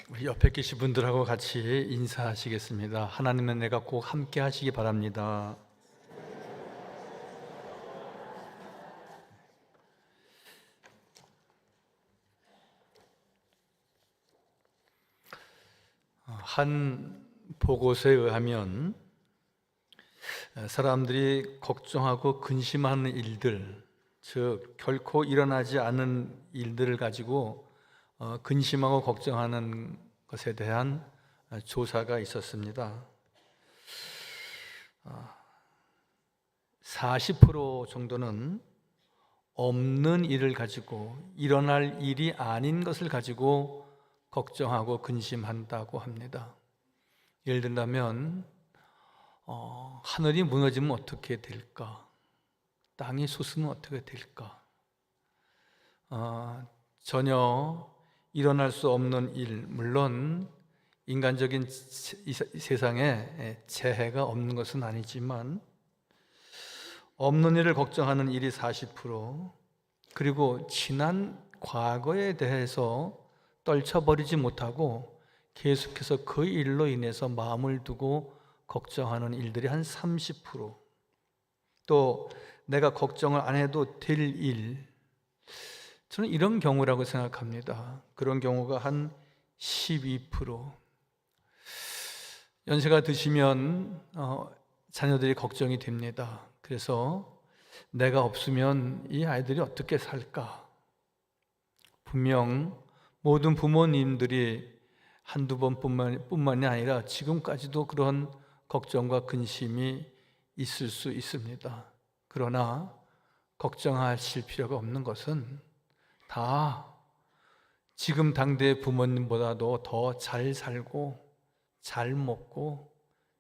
우리 옆에 계신 분들하고 같이 인사하시겠습니다. 하나님의 은혜가 꼭 함께 하시기 바랍니다. 한 보고서에 의하면 사람들이 걱정하고 근심하는 일들, 즉 결코 일어나지 않은 일들을 가지고 근심하고 걱정하는 것에 대한 조사가 있었습니다. 40% 정도는 없는 일을 가지고, 일어날 일이 아닌 것을 가지고 걱정하고 근심한다고 합니다. 예를 들면 하늘이 무너지면 어떻게 될까? 땅이 솟으면 어떻게 될까? 전혀 일어날 수 없는 일, 물론 인간적인 이 세상에 재해가 없는 것은 아니지만 없는 일을 걱정하는 일이 40%, 그리고 지난 과거에 대해서 떨쳐버리지 못하고 계속해서 그 일로 인해서 마음을 두고 걱정하는 일들이 한 30%, 또 내가 걱정을 안 해도 될 일, 저는 이런 경우라고 생각합니다. 그런 경우가 한 12%. 연세가 드시면 자녀들이 걱정이 됩니다. 그래서 내가 없으면 이 아이들이 어떻게 살까? 분명 모든 부모님들이 한두 번뿐만이 아니라 지금까지도 그런 걱정과 근심이 있을 수 있습니다. 그러나 걱정하실 필요가 없는 것은 다 지금 당대의 부모님보다도 더 잘 살고 잘 먹고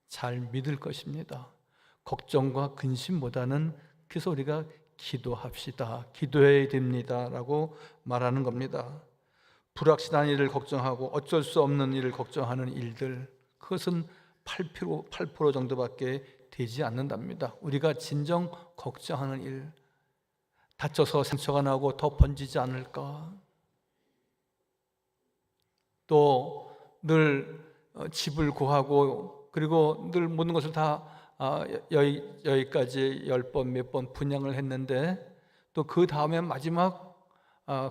잘 믿을 것입니다. 걱정과 근심보다는 그래서 우리가 기도합시다, 기도해야 됩니다 라고 말하는 겁니다. 불확실한 일을 걱정하고 어쩔 수 없는 일을 걱정하는 일들, 그것은 8% 정도밖에 되지 않는답니다. 우리가 진정 걱정하는 일, 다쳐서 상처가 나고 더 번지지 않을까? 또 늘 집을 구하고 그리고 늘 모든 것을 다 여기까지 10번 몇 번 분양을 했는데 또 그 다음에 마지막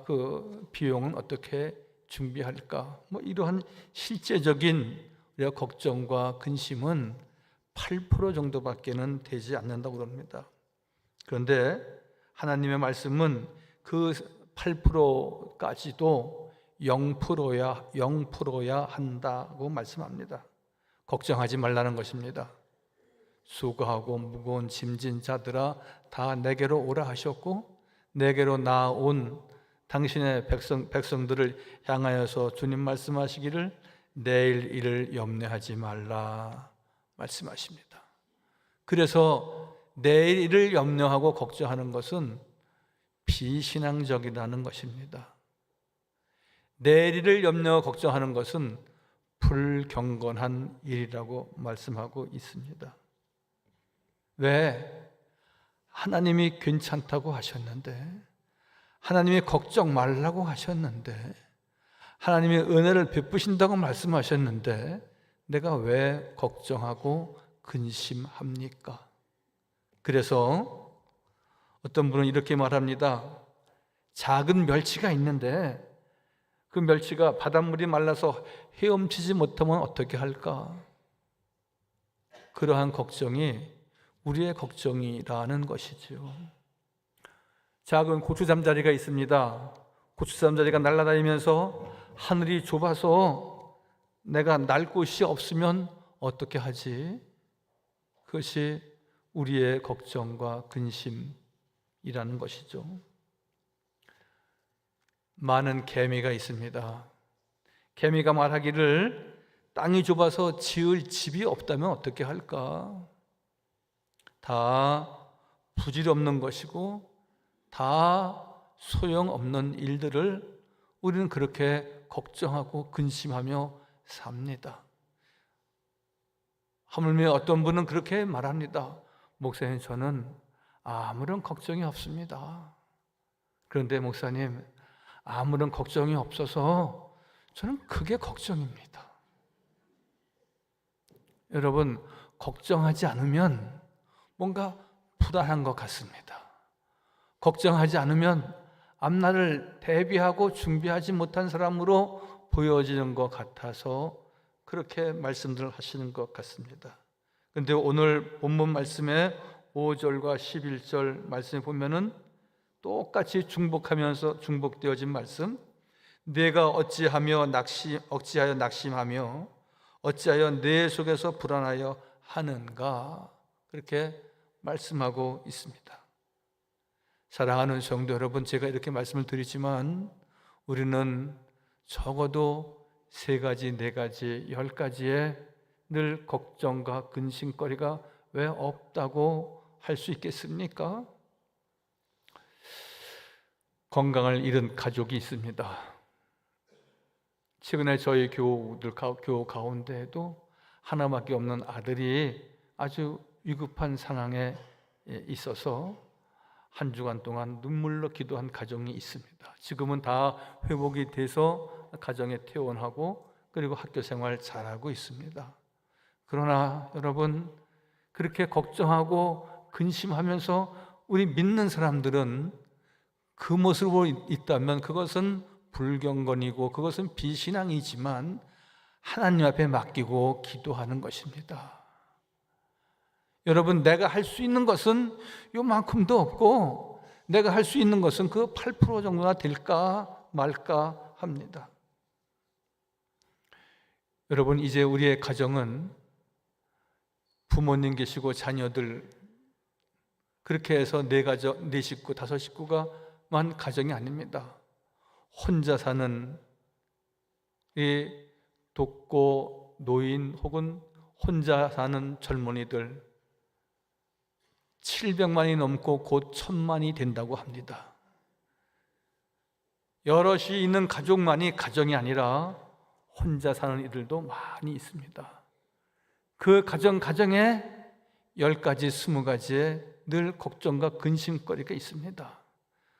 그 비용은 어떻게 준비할까? 뭐 이러한 실제적인 우리가 걱정과 근심은 8% 정도밖에는 되지 않는다고 그럽니다. 그런데 하나님의 말씀은 그 8%까지도 0%야 한다고 말씀합니다. 걱정하지 말라는 것입니다. 수고하고 무거운 짐진 자들아 다 내게로 오라 하셨고, 내게로 나온 당신의 백성들을 향하여서 주님 말씀하시기를 내일 일을 염려하지 말라 말씀하십니다. 그래서 내일 일을 염려하고 걱정하는 것은 비신앙적이라는 것입니다. 내일 일을 염려하고 걱정하는 것은 불경건한 일이라고 말씀하고 있습니다. 왜? 하나님이 괜찮다고 하셨는데, 하나님이 걱정 말라고 하셨는데, 하나님이 은혜를 베푸신다고 말씀하셨는데 내가 왜 걱정하고 근심합니까? 그래서 어떤 분은 이렇게 말합니다. 작은 멸치가 있는데 그 멸치가 바닷물이 말라서 헤엄치지 못하면 어떻게 할까? 그러한 걱정이 우리의 걱정이라는 것이죠. 작은 고추 잠자리가 있습니다. 고추 잠자리가 날아다니면서 하늘이 좁아서 내가 날 곳이 없으면 어떻게 하지? 그것이 우리의 걱정과 근심이라는 것이죠. 많은 개미가 있습니다. 개미가 말하기를 땅이 좁아서 지을 집이 없다면 어떻게 할까? 다 부질없는 것이고 다 소용없는 일들을 우리는 그렇게 걱정하고 근심하며 삽니다. 하물며 어떤 분은 그렇게 말합니다. 목사님, 저는 아무런 걱정이 없습니다. 그런데 목사님, 아무런 걱정이 없어서 저는 그게 걱정입니다. 여러분, 걱정하지 않으면 뭔가 불안한 것 같습니다. 걱정하지 않으면 앞날을 대비하고 준비하지 못한 사람으로 보여지는 것 같아서 그렇게 말씀들을 하시는 것 같습니다. 그런데 오늘 본문 말씀에 5절과 11절 말씀에 보면은 똑같이 중복되어진 말씀, 내가 어찌하여 낙심하며 어찌하여 내 속에서 불안하여 하는가, 그렇게 말씀하고 있습니다. 사랑하는 성도 여러분, 제가 이렇게 말씀을 드리지만 우리는 적어도 3가지, 4가지, 10가지의 늘 걱정과 근심거리가 왜 없다고 할 수 있겠습니까? 건강을 잃은 가족이 있습니다. 최근에 저희 교우 가운데에도 하나밖에 없는 아들이 아주 위급한 상황에 있어서 한 주간 동안 눈물로 기도한 가정이 있습니다. 지금은 다 회복이 돼서 가정에 퇴원하고 그리고 학교 생활 잘하고 있습니다. 그러나 여러분, 그렇게 걱정하고 근심하면서 우리 믿는 사람들은 그 모습으로 있다면 그것은 불경건이고 그것은 비신앙이지만 하나님 앞에 맡기고 기도하는 것입니다. 여러분, 내가 할 수 있는 것은 요만큼도 없고 내가 할 수 있는 것은 그 8% 정도나 될까 말까 합니다. 여러분, 이제 우리의 가정은 부모님 계시고 자녀들 그렇게 해서 4식구, 5식구가만 가정이 아닙니다. 혼자 사는 이 독거 노인 혹은 혼자 사는 젊은이들 700만이 넘고 곧 1000만이 된다고 합니다. 여럿이 있는 가족만이 가정이 아니라 혼자 사는 이들도 많이 있습니다. 그 가정에 10가지, 20가지의 늘 걱정과 근심거리가 있습니다.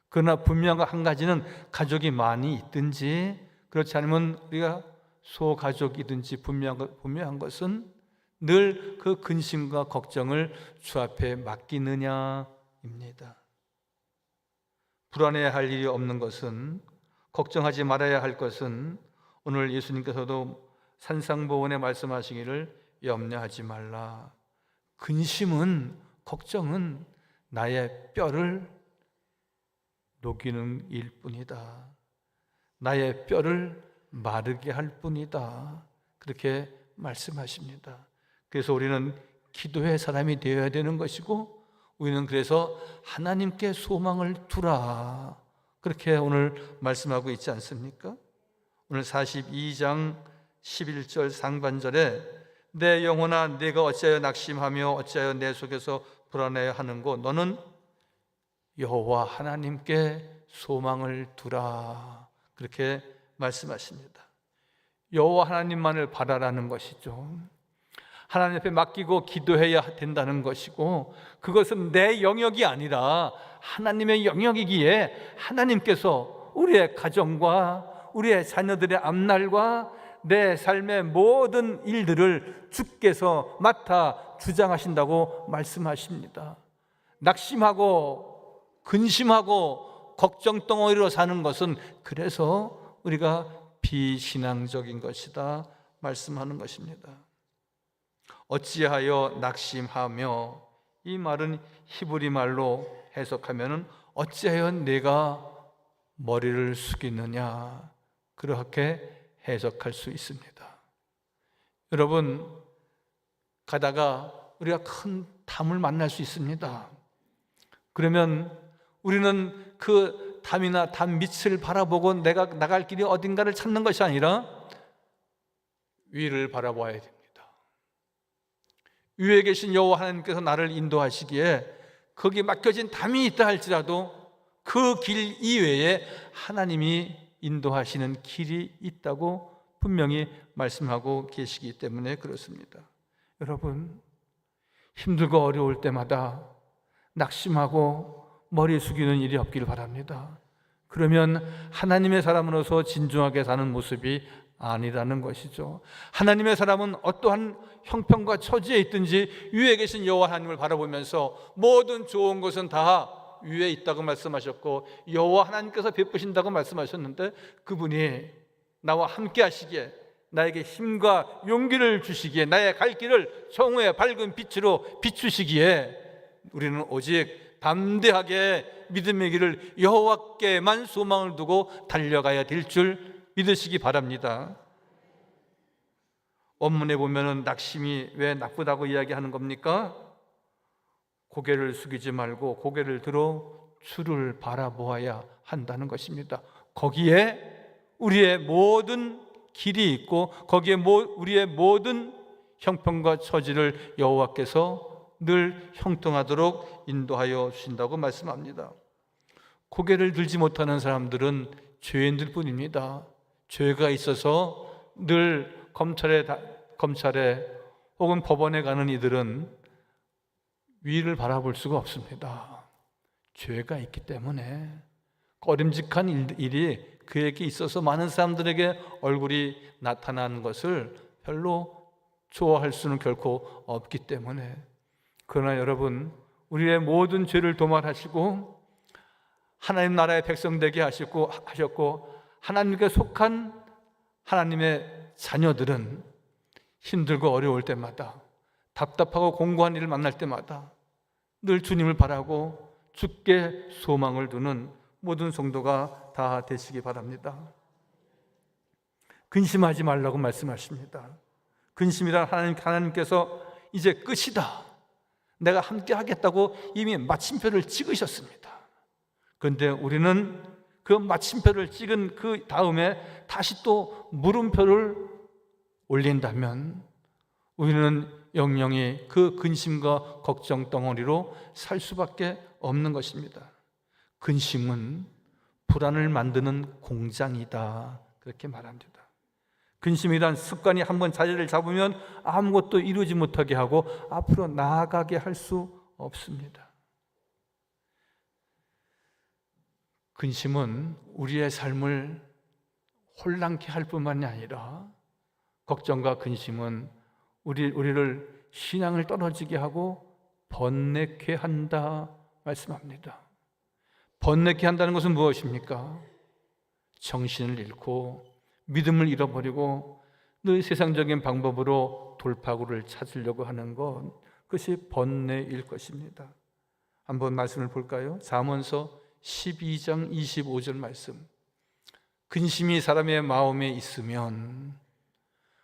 그러나 분명한 한 가지는 가족이 많이 있든지 그렇지 않으면 우리가 소가족이든지 분명한 것은 늘 그 근심과 걱정을 주 앞에 맡기느냐입니다. 불안해야 할 일이 없는 것은, 걱정하지 말아야 할 것은 오늘 예수님께서도 산상보원에 말씀하시기를 염려하지 말라. 근심은, 걱정은 나의 뼈를 녹이는 일뿐이다. 나의 뼈를 마르게 할 뿐이다. 그렇게 말씀하십니다. 그래서 우리는 기도의 사람이 되어야 되는 것이고 우리는 그래서 하나님께 소망을 두라. 그렇게 오늘 말씀하고 있지 않습니까? 오늘 42장 11절 상반절에 내 영혼아 네가 어찌하여 낙심하며 어찌하여 내 속에서 불안해야 하는고 너는 여호와 하나님께 소망을 두라. 그렇게 말씀하십니다. 여호와 하나님만을 바라라는 것이죠. 하나님 앞에 맡기고 기도해야 된다는 것이고 그것은 내 영역이 아니라 하나님의 영역이기에 하나님께서 우리의 가정과 우리의 자녀들의 앞날과 내 삶의 모든 일들을 주께서 맡아 주장하신다고 말씀하십니다. 낙심하고 근심하고 걱정덩어리로 사는 것은 그래서 우리가 비신앙적인 것이다 말씀하는 것입니다. 어찌하여 낙심하며, 이 말은 히브리 말로 해석하면 어찌하여 내가 머리를 숙이느냐, 그렇게 해석할 수 있습니다. 여러분, 가다가 우리가 큰 담을 만날 수 있습니다. 그러면 우리는 그 담이나 담 밑을 바라보고 내가 나갈 길이 어딘가를 찾는 것이 아니라 위를 바라봐야 됩니다. 위에 계신 여호와 하나님께서 나를 인도하시기에 거기 맡겨진 담이 있다 할지라도 그 길 이외에 하나님이 인도하시는 길이 있다고 분명히 말씀하고 계시기 때문에 그렇습니다. 여러분, 힘들고 어려울 때마다 낙심하고 머리 숙이는 일이 없기를 바랍니다. 그러면 하나님의 사람으로서 진중하게 사는 모습이 아니라는 것이죠. 하나님의 사람은 어떠한 형편과 처지에 있든지 위에 계신 여호와 하나님을 바라보면서 모든 좋은 것은 다 위에 있다고 말씀하셨고 여호와 하나님께서 베푸신다고 말씀하셨는데, 그분이 나와 함께 하시기에, 나에게 힘과 용기를 주시기에, 나의 갈 길을 정오의 밝은 빛으로 비추시기에 우리는 오직 담대하게 믿음의 길을 여호와께만 소망을 두고 달려가야 될 줄 믿으시기 바랍니다. 원문에 보면은 낙심이 왜 나쁘다고 이야기하는 겁니까? 고개를 숙이지 말고 고개를 들어 주를 바라보아야 한다는 것입니다. 거기에 우리의 모든 길이 있고 거기에 우리의 모든 형편과 처지를 여호와께서 늘 형통하도록 인도하여 주신다고 말씀합니다. 고개를 들지 못하는 사람들은 죄인들 뿐입니다. 죄가 있어서 늘 검찰에 혹은 법원에 가는 이들은 위를 바라볼 수가 없습니다. 죄가 있기 때문에 꺼림직한 일이 그에게 있어서 많은 사람들에게 얼굴이 나타나는 것을 별로 좋아할 수는 결코 없기 때문에. 그러나 여러분, 우리의 모든 죄를 도말하시고 하나님 나라의 백성 되게 하셨고 하나님께 속한 하나님의 자녀들은 힘들고 어려울 때마다, 답답하고 공고한 일을 만날 때마다 늘 주님을 바라고 주께 소망을 두는 모든 성도가 다 되시기 바랍니다. 근심하지 말라고 말씀하십니다. 근심이란 하나님께서 이제 끝이다, 내가 함께 하겠다고 이미 마침표를 찍으셨습니다. 그런데 우리는 그 마침표를 찍은 그 다음에 다시 또 물음표를 올린다면 우리는 영영이 그 근심과 걱정 덩어리로 살 수밖에 없는 것입니다. 근심은 불안을 만드는 공장이다, 그렇게 말합니다. 근심이란 습관이 한번 자리를 잡으면 아무것도 이루지 못하게 하고 앞으로 나아가게 할 수 없습니다. 근심은 우리의 삶을 혼란케 할 뿐만이 아니라, 걱정과 근심은 우리를 신앙을 떨어지게 하고 번뇌케 한다 말씀합니다. 번뇌케 한다는 것은 무엇입니까? 정신을 잃고 믿음을 잃어버리고 늘 세상적인 방법으로 돌파구를 찾으려고 하는 것, 그것이 번뇌일 것입니다. 한번 말씀을 볼까요? 잠언서 12장 25절 말씀. 근심이 사람의 마음에 있으면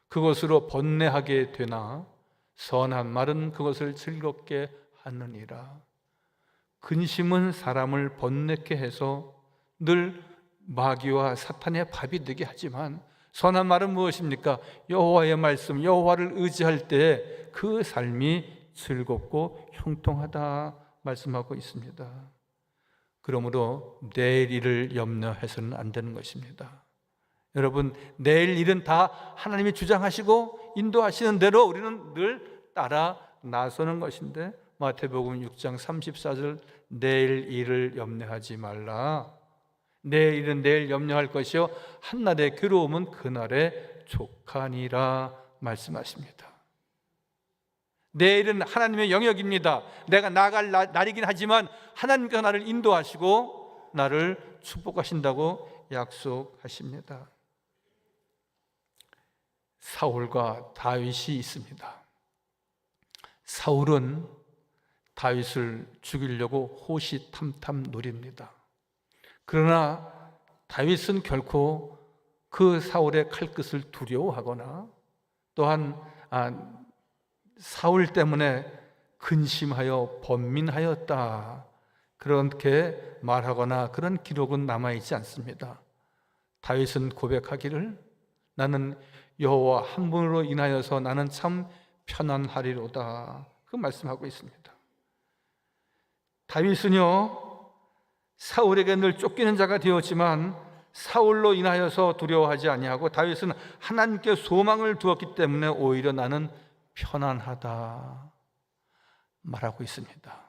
그것으로 번뇌하게 되나 선한 말은 그것을 즐겁게 하느니라. 근심은 사람을 번뇌케 해서 늘 마귀와 사탄의 밥이 되게 하지만, 선한 말은 무엇입니까? 여호와의 말씀, 여호와를 의지할 때 그 삶이 즐겁고 형통하다 말씀하고 있습니다. 그러므로 내일 일을 염려해서는 안 되는 것입니다. 여러분, 내일 일은 다 하나님이 주장하시고 인도하시는 대로 우리는 늘 따라 나서는 것인데, 마태복음 6장 34절, 내일 일을 염려하지 말라. 내일 일은 내일 염려할 것이요 한날의 괴로움은 그날의 족하니라 말씀하십니다. 내일은 하나님의 영역입니다. 내가 나갈 날이긴 하지만 하나님께서 나를 인도하시고 나를 축복하신다고 약속하십니다. 사울과 다윗이 있습니다. 사울은 다윗을 죽이려고 호시탐탐 노립니다. 그러나 다윗은 결코 그 사울의 칼끝을 두려워하거나 또한 사울 때문에 근심하여 번민하였다, 그렇게 말하거나 그런 기록은 남아있지 않습니다. 다윗은 고백하기를, 나는 여호와 한 분으로 인하여서 나는 참 편안하리로다, 그 말씀하고 있습니다. 다윗은요, 사울에게 늘 쫓기는 자가 되었지만 사울로 인하여서 두려워하지 아니하고, 다윗은 하나님께 소망을 두었기 때문에 오히려 나는 편안하다 말하고 있습니다.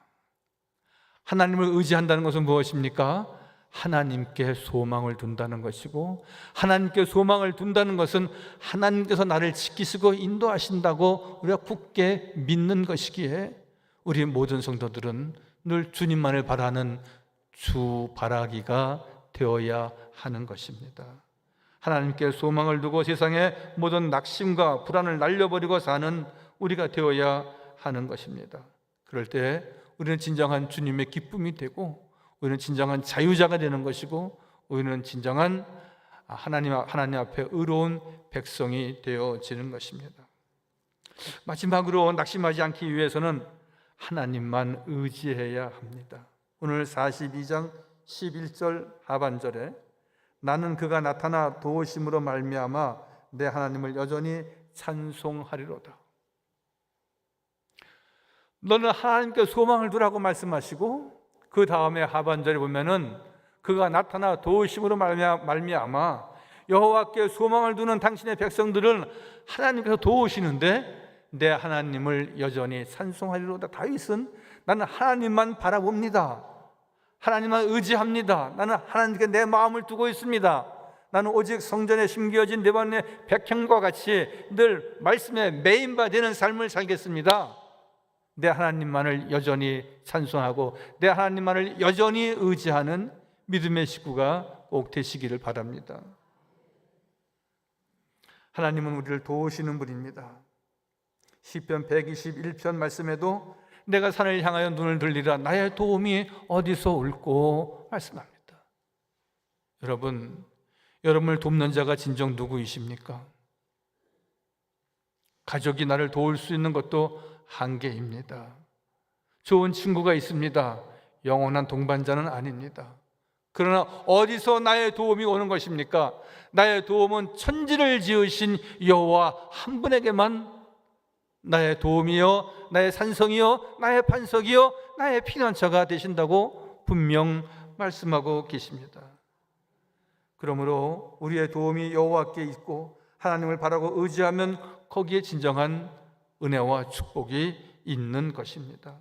하나님을 의지한다는 것은 무엇입니까? 하나님께 소망을 둔다는 것이고, 하나님께 소망을 둔다는 것은 하나님께서 나를 지키시고 인도하신다고 우리가 굳게 믿는 것이기에 우리 모든 성도들은 늘 주님만을 바라는 주 바라기가 되어야 하는 것입니다. 하나님께 소망을 두고 세상의 모든 낙심과 불안을 날려버리고 사는 우리가 되어야 하는 것입니다. 그럴 때 우리는 진정한 주님의 기쁨이 되고, 우리는 진정한 자유자가 되는 것이고, 우리는 진정한 하나님 앞에 의로운 백성이 되어지는 것입니다. 마지막으로 낙심하지 않기 위해서는 하나님만 의지해야 합니다. 오늘 42장 11절 하반절에 나는 그가 나타나 도우심으로 말미암아 내 하나님을 여전히 찬송하리로다. 너는 하나님께 소망을 두라고 말씀하시고, 그 다음에 하반절에 보면은 그가 나타나 도우심으로 말미암아, 여호와께 소망을 두는 당신의 백성들은 하나님께서 도우시는데 내 하나님을 여전히 찬송하리로다. 다윗은 나는 하나님만 바라봅니다. 하나님만 의지합니다. 나는 하나님께 내 마음을 두고 있습니다. 나는 오직 성전에 심겨진 레바논의 백향과 같이 늘 말씀에 매인바 되는 삶을 살겠습니다. 내 하나님만을 여전히 찬송하고 내 하나님만을 여전히 의지하는 믿음의 식구가 꼭 되시기를 바랍니다. 하나님은 우리를 도우시는 분입니다. 시편 121편 말씀에도 내가 산을 향하여 눈을 들리라 나의 도움이 어디서 올꼬 말씀합니다. 여러분을 돕는 자가 진정 누구이십니까? 가족이 나를 도울 수 있는 것도 한계입니다. 좋은 친구가 있습니다. 영원한 동반자는 아닙니다. 그러나 어디서 나의 도움이 오는 것입니까? 나의 도움은 천지를 지으신 여호와 한 분에게만 나의 도움이요, 나의 산성이요, 나의 반석이요, 나의 피난처가 되신다고 분명 말씀하고 계십니다. 그러므로 우리의 도움이 여호와께 있고 하나님을 바라고 의지하면 거기에 진정한 은혜와 축복이 있는 것입니다.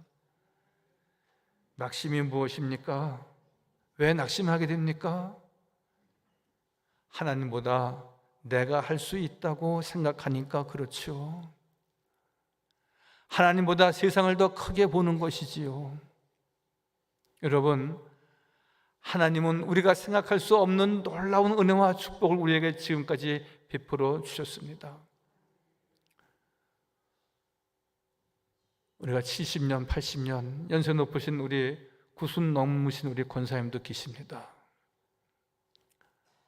낙심이 무엇입니까? 왜 낙심하게 됩니까? 하나님보다 내가 할 수 있다고 생각하니까 그렇죠. 하나님보다 세상을 더 크게 보는 것이지요. 여러분, 하나님은 우리가 생각할 수 없는 놀라운 은혜와 축복을 우리에게 지금까지 베풀어 주셨습니다. 우리가 70년, 80년 연세 높으신 우리 구순 넘으신 우리 권사님도 계십니다.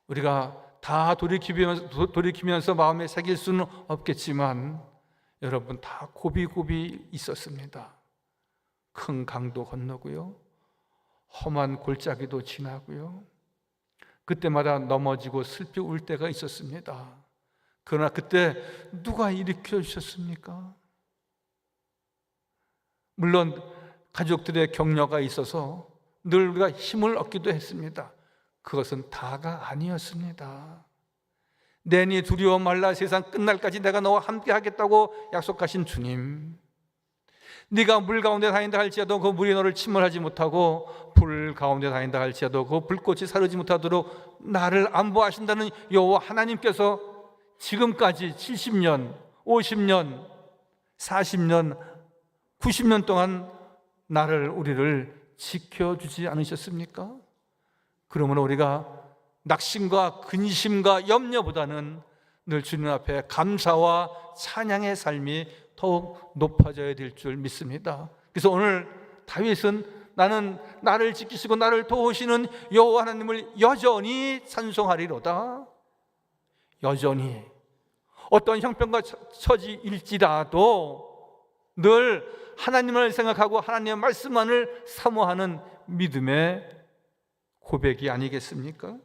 우리가 다 돌이키면서 마음에 새길 수는 없겠지만 여러분 다 고비고비 있었습니다. 큰 강도 건너고요, 험한 골짜기도 지나고요, 그때마다 넘어지고 슬피 울 때가 있었습니다. 그러나 그때 누가 일으켜 주셨습니까? 물론 가족들의 격려가 있어서 늘 우리가 힘을 얻기도 했습니다. 그것은 다가 아니었습니다. 내니 두려워 말라, 세상 끝날까지 내가 너와 함께 하겠다고 약속하신 주님, 네가 물 가운데 다닌다 할지라도 그 물이 너를 침몰하지 못하고 불 가운데 다닌다 할지라도 그 불꽃이 사르지 못하도록 나를 안보하신다는 여호와 하나님께서 지금까지 70년, 50년, 40년, 90년 동안 우리를 지켜주지 않으셨습니까? 그러므로 우리가 낙심과 근심과 염려보다는 늘 주님 앞에 감사와 찬양의 삶이 더욱 높아져야 될 줄 믿습니다. 그래서 오늘 다윗은 나는 나를 지키시고 나를 도우시는 여호와 하나님을 여전히 찬송하리로다. 여전히 어떤 형편과 처지일지라도 늘 하나님을 생각하고 하나님의 말씀만을 사모하는 믿음의 고백이 아니겠습니까?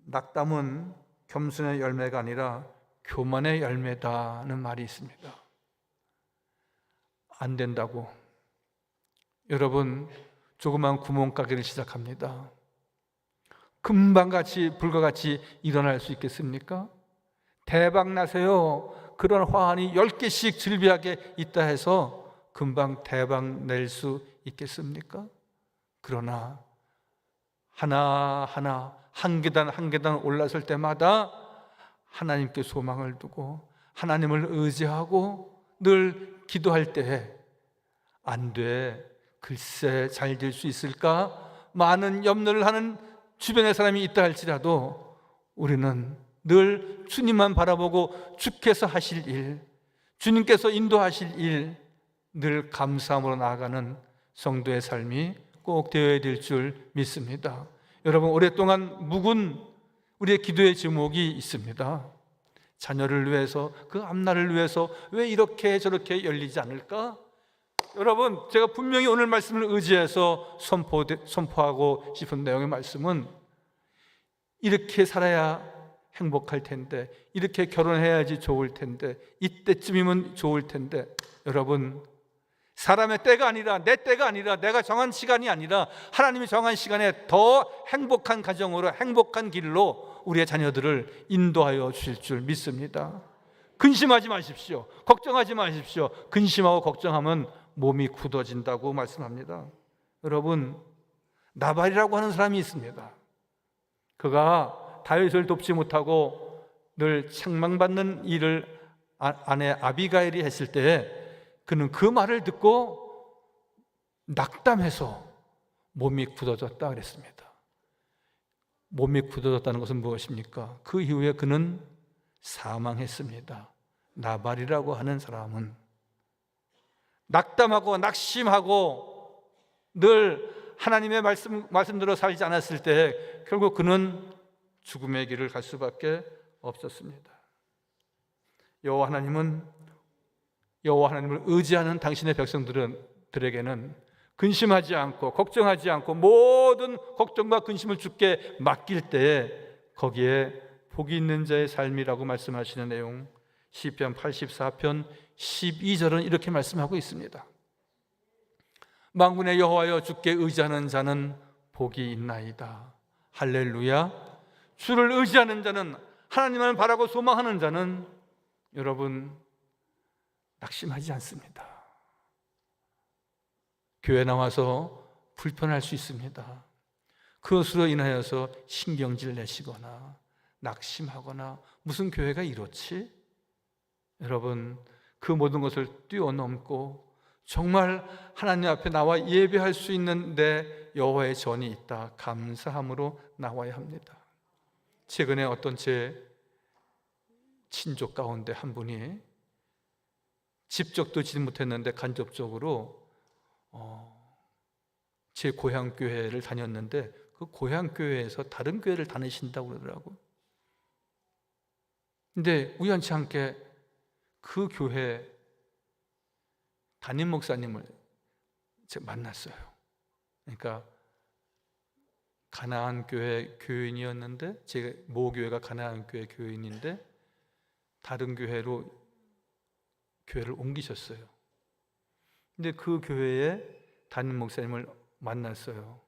낙담은 겸손의 열매가 아니라 교만의 열매다는 말이 있습니다. 안 된다고 여러분 조그만 구멍가게를 시작합니다. 금방같이 불과같이 일어날 수 있겠습니까? 대박 나세요. 그런 화환이 10개씩 즐비하게 있다 해서 금방 대박 낼 수 있겠습니까? 그러나 하나하나 한 계단 한 계단 올라설 때마다 하나님께 소망을 두고 하나님을 의지하고 늘 기도할 때에 안 돼, 글쎄 잘 될 수 있을까? 많은 염려를 하는 주변의 사람이 있다 할지라도 우리는 늘 주님만 바라보고 주께서 하실 일, 주님께서 인도하실 일, 늘 감사함으로 나아가는 성도의 삶이 꼭 되어야 될 줄 믿습니다. 여러분, 오랫동안 묵은 우리의 기도의 제목이 있습니다. 자녀를 위해서, 그 앞날을 위해서 왜 이렇게 저렇게 열리지 않을까? 여러분, 제가 분명히 오늘 말씀을 의지해서 선포하고 싶은 내용의 말씀은 이렇게 살아야 행복할 텐데, 이렇게 결혼해야지 좋을 텐데, 이때쯤이면 좋을 텐데, 여러분, 사람의 때가 아니라, 내 때가 아니라, 내가 정한 시간이 아니라 하나님이 정한 시간에 더 행복한 가정으로, 행복한 길로 우리의 자녀들을 인도하여 주실 줄 믿습니다. 근심하지 마십시오. 걱정하지 마십시오. 근심하고 걱정하면 몸이 굳어진다고 말씀합니다. 여러분, 나발이라고 하는 사람이 있습니다. 그가 다윗을 돕지 못하고 늘 책망받는 일을 아내 아비가일이 했을 때 그는 그 말을 듣고 낙담해서 몸이 굳어졌다 그랬습니다. 몸이 굳어졌다는 것은 무엇입니까? 그 이후에 그는 사망했습니다. 나발이라고 하는 사람은 낙담하고 낙심하고 늘 하나님의 말씀대로 살지 않았을 때 결국 그는 죽음의 길을 갈 수밖에 없었습니다. 여호와 하나님을 의지하는 당신의 백성들에게는 근심하지 않고 걱정하지 않고 모든 걱정과 근심을 주께 맡길 때에 거기에 복이 있는 자의 삶이라고 말씀하시는 내용, 시편 84편 12절은 이렇게 말씀하고 있습니다. 만군의 여호와여, 주께 의지하는 자는 복이 있나이다. 할렐루야. 주를 의지하는 자는, 하나님을 바라고 소망하는 자는 여러분 낙심하지 않습니다. 교회 나와서 불편할 수 있습니다. 그것으로 인하여서 신경질 내시거나 낙심하거나 무슨 교회가 이렇지? 여러분, 그 모든 것을 뛰어넘고 정말 하나님 앞에 나와 예배할 수 있는 내 여호와의 전이 있다, 감사함으로 나와야 합니다. 최근에 어떤 제 친족 가운데 한 분이 직접도 지지 못했는데 간접적으로 제 고향 교회를 다녔는데 그 고향 교회에서 다른 교회를 다니신다고 그러더라고요. 근데 우연치 않게 그 교회 담임 목사님을 제가 만났어요. 그러니까 가나안 교회 교인이었는데, 제 모교회가 가나안 교회 교인인데 다른 교회로 교회를 옮기셨어요. 근데 그 교회에 담임 목사님을 만났어요.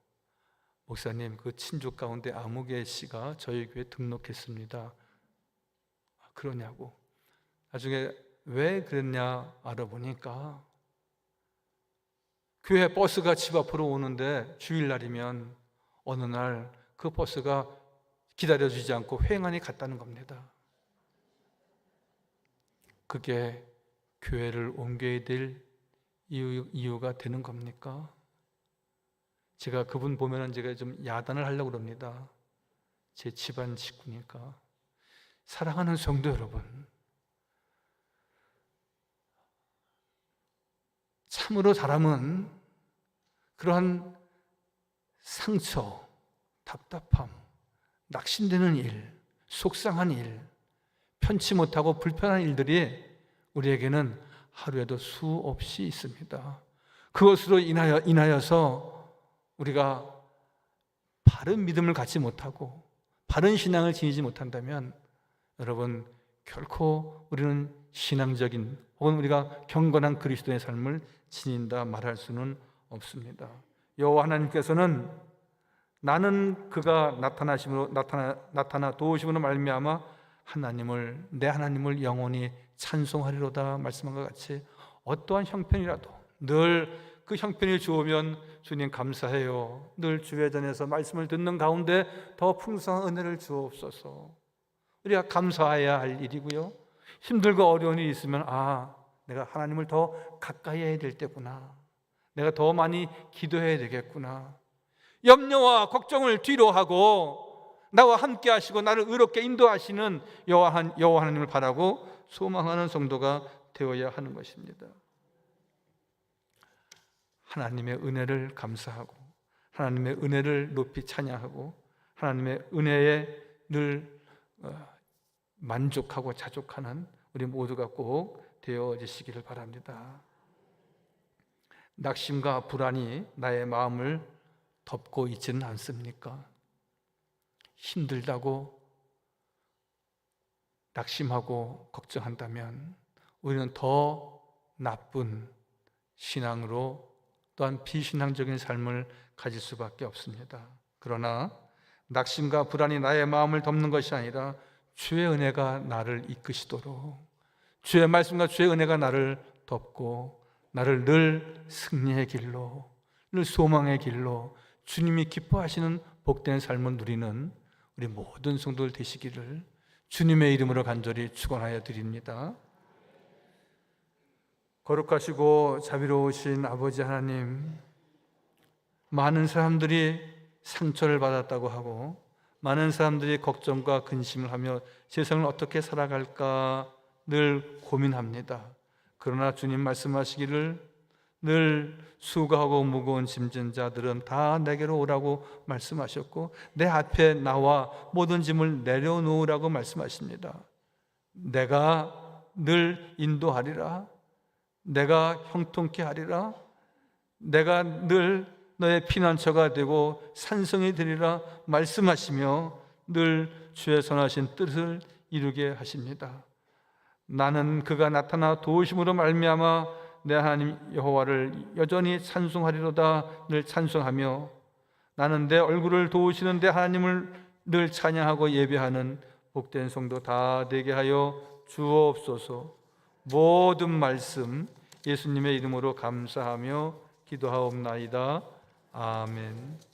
목사님, 그 친족 가운데 아무개 씨가 저희 교회에 등록했습니다. 그러냐고. 나중에 왜 그랬냐 알아보니까 교회 버스가 집 앞으로 오는데 주일날이면 어느 날 그 버스가 기다려주지 않고 횡하니 갔다는 겁니다. 그게 교회를 옮겨야 될 이유가 되는 겁니까? 제가 그분 보면은 제가 좀 야단을 하려고 그럽니다. 제 집안 식구니까. 사랑하는 성도 여러분, 참으로 사람은 그러한 상처, 답답함, 낙심되는 일, 속상한 일, 편치 못하고 불편한 일들이 우리에게는 하루에도 수없이 있습니다. 그것으로 인하여서 우리가 바른 믿음을 갖지 못하고 바른 신앙을 지니지 못한다면 여러분, 결코 우리는 신앙적인 혹은 우리가 경건한 그리스도의 삶을 지닌다 말할 수는 없습니다. 여호와 하나님께서는 나는 그가 나타나 도우심으로 말미암아 내 하나님을 영원히 찬송하리로다 말씀한 것 같이 어떠한 형편이라도 늘 그 형편이 좋으면 주님 감사해요. 늘 주회전에서 말씀을 듣는 가운데 더 풍성한 은혜를 주옵소서. 우리가 감사해야 할 일이고요. 힘들고 어려운 일이 있으면 내가 하나님을 더 가까이 해야 될 때구나. 내가 더 많이 기도해야 되겠구나. 염려와 걱정을 뒤로 하고 나와 함께 하시고 나를 의롭게 인도하시는 여호와 하나님을 바라고 소망하는 성도가 되어야 하는 것입니다. 하나님의 은혜를 감사하고 하나님의 은혜를 높이 찬양하고 하나님의 은혜에 늘 만족하고 자족하는 우리 모두가 꼭 되어지시기를 바랍니다. 낙심과 불안이 나의 마음을 덮고 있지는 않습니까? 힘들다고 낙심하고 걱정한다면 우리는 더 나쁜 신앙으로 또한 비신앙적인 삶을 가질 수밖에 없습니다. 그러나 낙심과 불안이 나의 마음을 덮는 것이 아니라 주의 은혜가 나를 이끄시도록 주의 말씀과 주의 은혜가 나를 덮고 나를 늘 승리의 길로, 늘 소망의 길로 주님이 기뻐하시는 복된 삶을 누리는 우리 모든 성도들 되시기를 주님의 이름으로 간절히 축원하여 드립니다. 거룩하시고 자비로우신 아버지 하나님, 많은 사람들이 상처를 받았다고 하고 많은 사람들이 걱정과 근심을 하며 세상을 어떻게 살아갈까 늘 고민합니다. 그러나 주님 말씀하시기를 늘 수고하고 무거운 짐진 자들은 다 내게로 오라고 말씀하셨고 내 앞에 나와 모든 짐을 내려놓으라고 말씀하십니다. 내가 늘 인도하리라. 내가 형통케 하리라. 내가 늘 너의 피난처가 되고 산성이 되리라 말씀하시며 늘 주의 선하신 뜻을 이루게 하십니다. 나는 그가 나타나 도우심으로 말미암아 내 하나님 여호와를 여전히 찬송하리로다 늘 찬송하며 나는 내 얼굴을 도우시는 내 하나님을 늘 찬양하고 예배하는 복된 성도 다 되게 하여 주옵소서. 모든 말씀 예수님의 이름으로 감사하며 기도하옵나이다. 아멘.